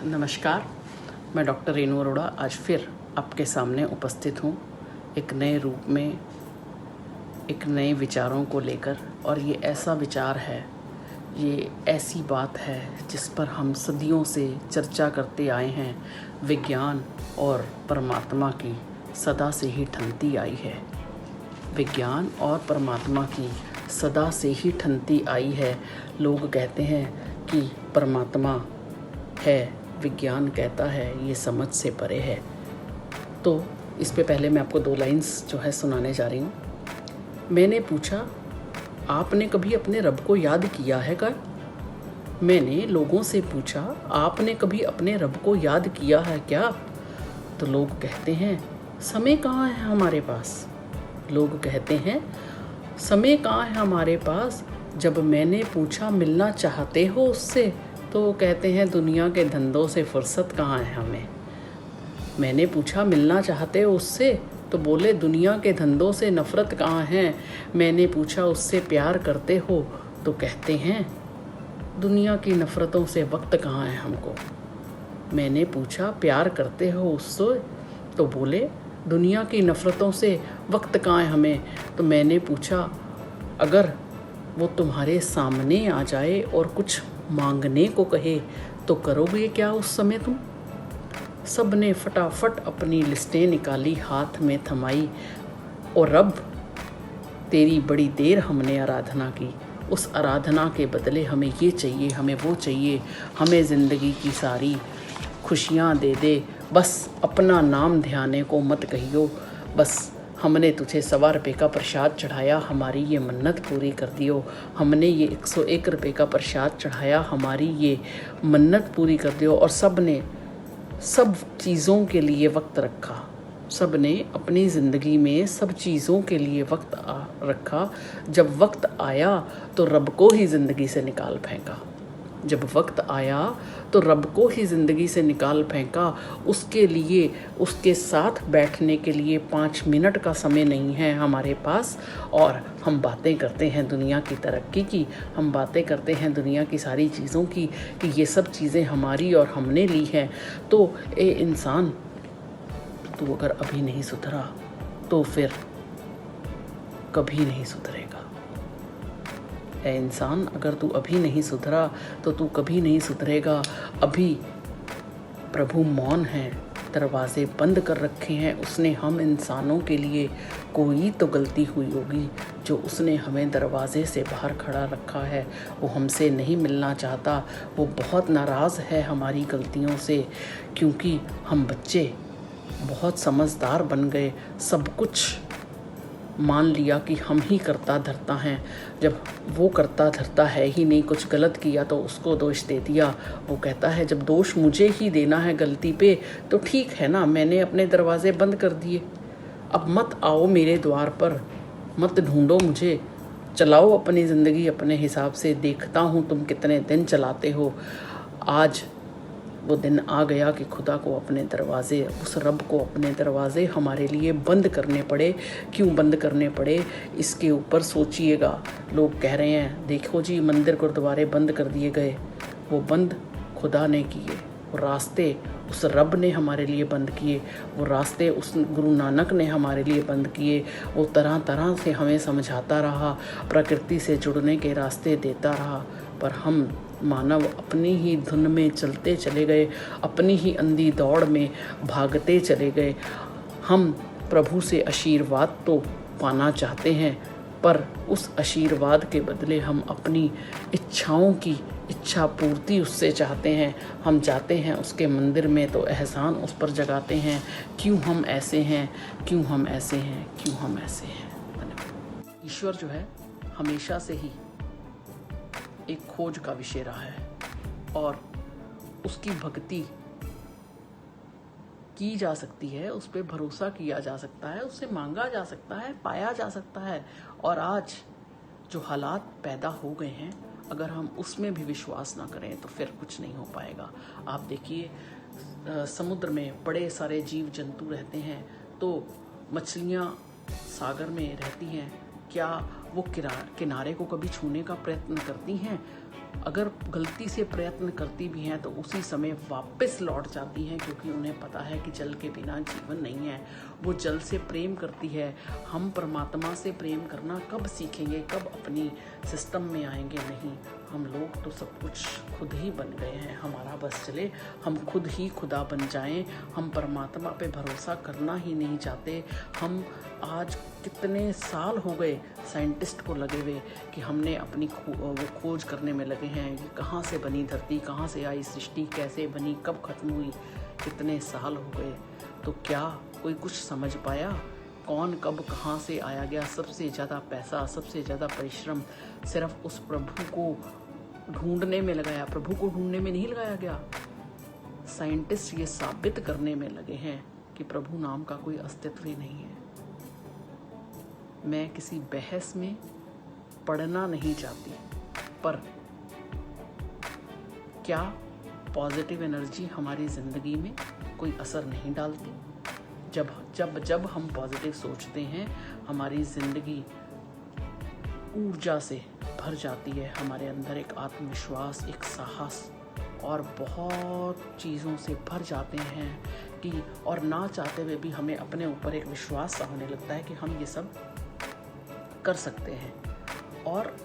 नमस्कार, मैं डॉक्टर रेणु अरोड़ा आज फिर आपके सामने उपस्थित हूँ एक नए रूप में, एक नए विचारों को लेकर। और ये ऐसा विचार है, ये ऐसी बात है जिस पर हम सदियों से चर्चा करते आए हैं। विज्ञान और परमात्मा की सदा से ही ठनती आई है। विज्ञान और परमात्मा की सदा से ही ठनती आई है। लोग कहते हैं कि परमात्मा है, विज्ञान कहता है ये समझ से परे है। तो इस पे पहले मैं आपको 2 लाइन्स जो है सुनाने जा रही हूँ। मैंने पूछा, आपने कभी अपने रब को याद किया है क्या? मैंने लोगों से पूछा, आपने कभी अपने रब को याद किया है क्या? तो लोग कहते हैं, समय कहाँ है हमारे पास। लोग कहते हैं, समय कहाँ है हमारे पास। जब मैंने पूछा, मिलना चाहते हो उससे, तो वो कहते हैं, दुनिया के धंधों से फुर्सत कहाँ है हमें। मैंने पूछा, मिलना चाहते हो उससे, तो बोले, दुनिया के धंधों से नफ़रत कहाँ है। मैंने पूछा, उससे प्यार करते हो, तो कहते हैं, दुनिया की नफ़रतों से वक्त कहाँ है हमको। मैंने पूछा, प्यार करते हो उससे, तो बोले, दुनिया की नफ़रतों से वक्त कहाँ है हमें। तो मैंने पूछा, अगर वो तुम्हारे सामने आ जाए और कुछ मांगने को कहे, तो करोगे क्या उस समय तुम। सब ने फटाफट अपनी लिस्टें निकाली, हाथ में थमाई, और रब तेरी बड़ी देर हमने आराधना की। उस आराधना के बदले हमें ये चाहिए, हमें वो चाहिए, हमें ज़िंदगी की सारी खुशियाँ दे दे। बस अपना नाम ध्याने को मत कहियो। बस हमने तुझे 1.25 रुपये का प्रसाद चढ़ाया, हमारी ये मन्नत पूरी कर दियो। हमने ये 101 रुपये का प्रसाद चढ़ाया, हमारी ये मन्नत पूरी कर दियो। और सब ने सब चीज़ों के लिए वक्त रखा। सब ने अपनी ज़िंदगी में सब चीज़ों के लिए वक्त रखा। जब वक्त आया तो रब को ही ज़िंदगी से निकाल फेंका। जब वक्त आया तो रब को ही ज़िंदगी से निकाल फेंका। उसके लिए, उसके साथ बैठने के लिए 5 मिनट का समय नहीं है हमारे पास। और हम बातें करते हैं दुनिया की तरक्की की, हम बातें करते हैं दुनिया की सारी चीज़ों की, कि ये सब चीज़ें हमारी और हमने ली हैं। तो ए इंसान, तू अगर अभी नहीं सुधरा तो फिर कभी नहीं सुधरेगा। ऐ इंसान, अगर तू अभी नहीं सुधरा तो तू कभी नहीं सुधरेगा। अभी प्रभु मौन है, दरवाजे बंद कर रखे हैं उसने हम इंसानों के लिए। कोई तो गलती हुई होगी जो उसने हमें दरवाजे से बाहर खड़ा रखा है। वो हमसे नहीं मिलना चाहता, वो बहुत नाराज़ है हमारी गलतियों से, क्योंकि हम बच्चे बहुत समझदार बन गए। सब कुछ मान लिया कि हम ही करता धरता हैं। जब वो करता धरता है ही नहीं, कुछ गलत किया तो उसको दोष दे दिया। वो कहता है, जब दोष मुझे ही देना है गलती पे, तो ठीक है ना, मैंने अपने दरवाजे बंद कर दिए। अब मत आओ मेरे द्वार पर, मत ढूंढो मुझे, चलाओ अपनी ज़िंदगी अपने हिसाब से। देखता हूँ तुम कितने दिन चलाते हो। आज वो दिन आ गया कि खुदा को अपने दरवाज़े, उस रब को अपने दरवाज़े हमारे लिए बंद करने पड़े। क्यों बंद करने पड़े, इसके ऊपर सोचिएगा। लोग कह रहे हैं, देखो जी मंदिर गुरुद्वारे बंद कर दिए गए। वो बंद खुदा ने किए, वो रास्ते उस रब ने हमारे लिए बंद किए, वो रास्ते उस गुरु नानक ने हमारे लिए बंद किए। वो तरह तरह से हमें समझाता रहा, प्रकृति से जुड़ने के रास्ते देता रहा, पर हम मानव अपनी ही धुन में चलते चले गए, अपनी ही अंधी दौड़ में भागते चले गए। हम प्रभु से आशीर्वाद तो पाना चाहते हैं, पर उस आशीर्वाद के बदले हम अपनी इच्छाओं की इच्छा पूर्ति उससे चाहते हैं। हम जाते हैं उसके मंदिर में तो एहसान उस पर जगाते हैं। क्यों हम ऐसे हैं, क्यों हम ऐसे हैं, क्यों हम ऐसे हैं। ईश्वर जो है हमेशा से ही एक खोज का विषय रहा है, और उसकी भक्ति की जा सकती है, उस पर भरोसा किया जा सकता है, उससे मांगा जा सकता है, पाया जा सकता है। और आज जो हालात पैदा हो गए हैं, अगर हम उसमें भी विश्वास ना करें तो फिर कुछ नहीं हो पाएगा। आप देखिए, समुद्र में बड़े सारे जीव जंतु रहते हैं, तो मछलियाँ सागर में रहती हैं, क्या वो किनारे को कभी छूने का प्रयत्न करती हैं? अगर गलती से प्रयत्न करती भी हैं तो उसी समय वापस लौट जाती हैं, क्योंकि उन्हें पता है कि जल के बिना जीवन नहीं है। वो जल से प्रेम करती है। हम परमात्मा से प्रेम करना कब सीखेंगे, कब अपनी सिस्टम में आएंगे? नहीं, हम लोग तो सब कुछ खुद ही बन गए हैं। हमारा बस चले हम खुद ही खुदा बन जाएं। हम परमात्मा पे भरोसा करना ही नहीं चाहते। हम आज कितने साल हो गए साइंटिस्ट को लगे हुए कि हमने अपनी वो खोज करने में लगे हैं कि कहाँ से बनी धरती, कहाँ से आई सृष्टि, कैसे बनी, कब खत्म हुई, कितने साल हो गए। तो क्या कोई कुछ समझ पाया? कौन कब कहाँ से आया गया? सबसे ज़्यादा पैसा, सबसे ज़्यादा परिश्रम सिर्फ उस प्रभु को ढूंढने में लगाया। प्रभु को ढूंढने में नहीं लगाया गया। साइंटिस्ट ये साबित करने में लगे हैं कि प्रभु नाम का कोई अस्तित्व ही नहीं है। मैं किसी बहस में पढ़ना नहीं चाहती, पर क्या पॉजिटिव एनर्जी हमारी ज़िंदगी में कोई असर नहीं डालती? जब जब जब हम पॉजिटिव सोचते हैं, हमारी ज़िंदगी ऊर्जा से भर जाती है। हमारे अंदर एक आत्मविश्वास, एक साहस और बहुत चीज़ों से भर जाते हैं कि और ना चाहते हुए भी हमें अपने ऊपर एक विश्वास सा होने लगता है कि हम ये सब कर सकते हैं। और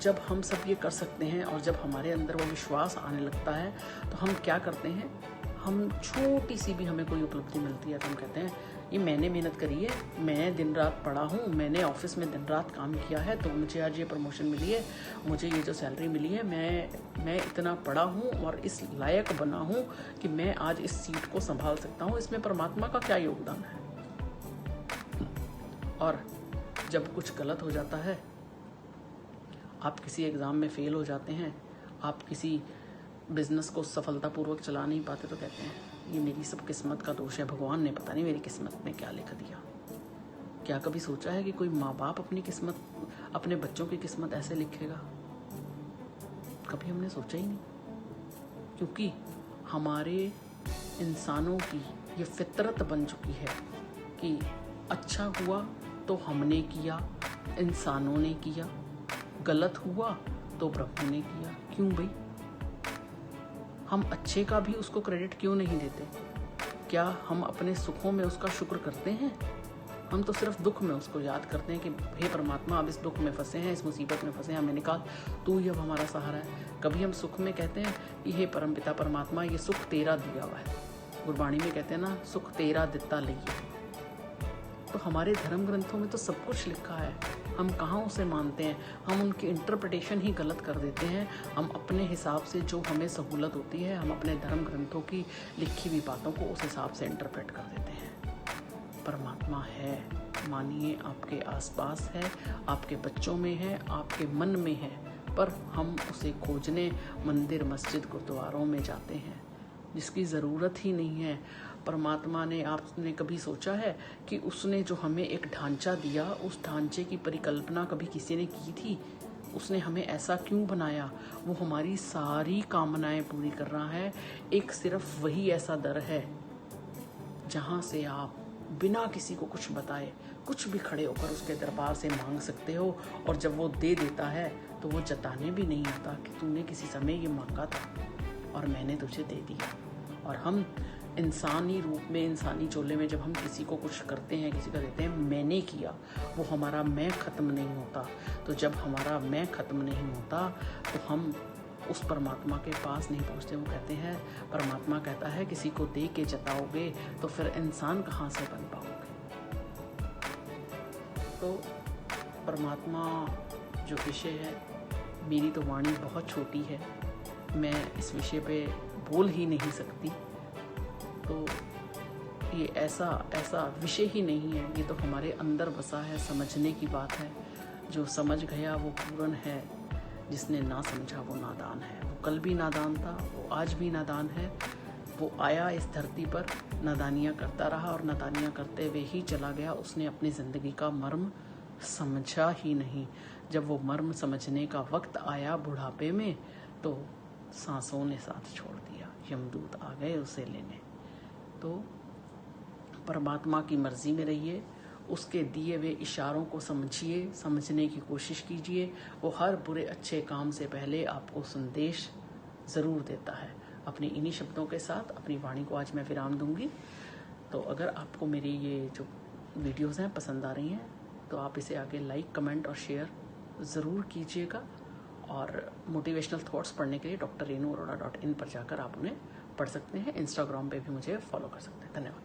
जब हम सब ये कर सकते हैं और जब हमारे अंदर वो विश्वास आने लगता है तो हम क्या करते हैं? हम छोटी सी भी हमें कोई उपलब्धि मिलती है तो हम कहते हैं ये मैंने मेहनत करी है, मैं दिन रात पढ़ा हूँ, मैंने ऑफिस में दिन रात काम किया है तो मुझे आज ये प्रमोशन मिली है, मुझे ये जो सैलरी मिली है, मैं इतना पढ़ा हूँ और इस लायक बना हूँ कि मैं आज इस सीट को संभाल सकता हूँ। इसमें परमात्मा का क्या योगदान है? और जब कुछ गलत हो जाता है, आप किसी एग्ज़ाम में फ़ेल हो जाते हैं, आप किसी बिज़नेस को सफलतापूर्वक चला नहीं पाते तो कहते हैं ये मेरी सब किस्मत का दोष है, भगवान ने पता नहीं मेरी किस्मत में क्या लिख दिया। क्या कभी सोचा है कि कोई माँ बाप अपनी किस्मत, अपने बच्चों की किस्मत ऐसे लिखेगा? कभी हमने सोचा ही नहीं, क्योंकि हमारे इंसानों की ये फितरत बन चुकी है कि अच्छा हुआ तो हमने किया, इंसानों ने किया, गलत हुआ तो प्रभु ने किया। क्यों भाई? हम अच्छे का भी उसको क्रेडिट क्यों नहीं देते? क्या हम अपने सुखों में उसका शुक्र करते हैं? हम तो सिर्फ दुख में उसको याद करते हैं कि हे परमात्मा, अब इस दुख में फंसे हैं, इस मुसीबत में फंसे हैं, हमें निकाल, तू ही अब हमारा सहारा है। कभी हम सुख में कहते हैं कि हे परमपिता परमात्मा, ये सुख तेरा दिया हुआ है। गुरबाणी में कहते हैं ना, सुख तेरा दिता लइए। तो हमारे धर्म ग्रंथों में तो सब कुछ लिखा है, हम कहाँ उसे मानते हैं? हम उनकी इंटरप्रिटेशन ही गलत कर देते हैं। हम अपने हिसाब से जो हमें सहूलत होती है, हम अपने धर्म ग्रंथों की लिखी हुई बातों को उस हिसाब से इंटरप्रेट कर देते हैं। परमात्मा है, मानिए, आपके आसपास है, आपके बच्चों में है, आपके मन में है, पर हम उसे खोजने मंदिर, मस्जिद, गुरुद्वारों में जाते हैं जिसकी ज़रूरत ही नहीं है। परमात्मा ने, आपने कभी सोचा है कि उसने जो हमें एक ढांचा दिया, उस ढांचे की परिकल्पना कभी किसी ने की थी? उसने हमें ऐसा क्यों बनाया? वो हमारी सारी कामनाएं पूरी कर रहा है। एक सिर्फ वही ऐसा दर है जहाँ से आप बिना किसी को कुछ बताए कुछ भी खड़े होकर उसके दरबार से मांग सकते हो, और जब वो दे देता है तो वो जताने भी नहीं आता कि तूने किसी समय ये मांगा था और मैंने तुझे दे दिया। और हम इंसानी रूप में, इंसानी चोले में जब हम किसी को कुछ करते हैं, किसी का देते हैं, मैंने किया, वो हमारा मैं ख़त्म नहीं होता। तो जब हमारा मैं ख़त्म नहीं होता तो हम उस परमात्मा के पास नहीं पहुंचते। वो कहते हैं, परमात्मा कहता है किसी को दे के जताओगे तो फिर इंसान कहाँ से बन पाओगे? तो परमात्मा जो विषय है, मेरी तो वाणी बहुत छोटी है, मैं इस विषय पे बोल ही नहीं सकती। तो ये ऐसा विषय ही नहीं है, ये तो हमारे अंदर बसा है, समझने की बात है। जो समझ गया वो पूर्ण है, जिसने ना समझा वो नादान है। वो कल भी नादान था, वो आज भी नादान है। वो आया इस धरती पर, नादानियाँ करता रहा और नादानियाँ करते हुए ही चला गया। उसने अपनी ज़िंदगी का मर्म समझा ही नहीं। जब वो मर्म समझने का वक्त आया बुढ़ापे में, तो सांसों ने साथ छोड़ दिया, यमदूत आ गए उसे लेने। तो परमात्मा की मर्जी में रहिए, उसके दिए हुए इशारों को समझिए, समझने की कोशिश कीजिए। वो हर बुरे अच्छे काम से पहले आपको संदेश ज़रूर देता है। अपनी इन्हीं शब्दों के साथ अपनी वाणी को आज मैं विराम दूंगी। तो अगर आपको मेरी ये जो वीडियोज़ हैं पसंद आ रही हैं तो आप इसे आगे लाइक, कमेंट और शेयर ज़रूर कीजिएगा। और मोटिवेशनल थॉट्स पढ़ने के लिए drrenuarora.in पर जाकर आप उन्हें पढ़ सकते हैं। इंस्टाग्राम पे भी मुझे फॉलो कर सकते हैं। धन्यवाद।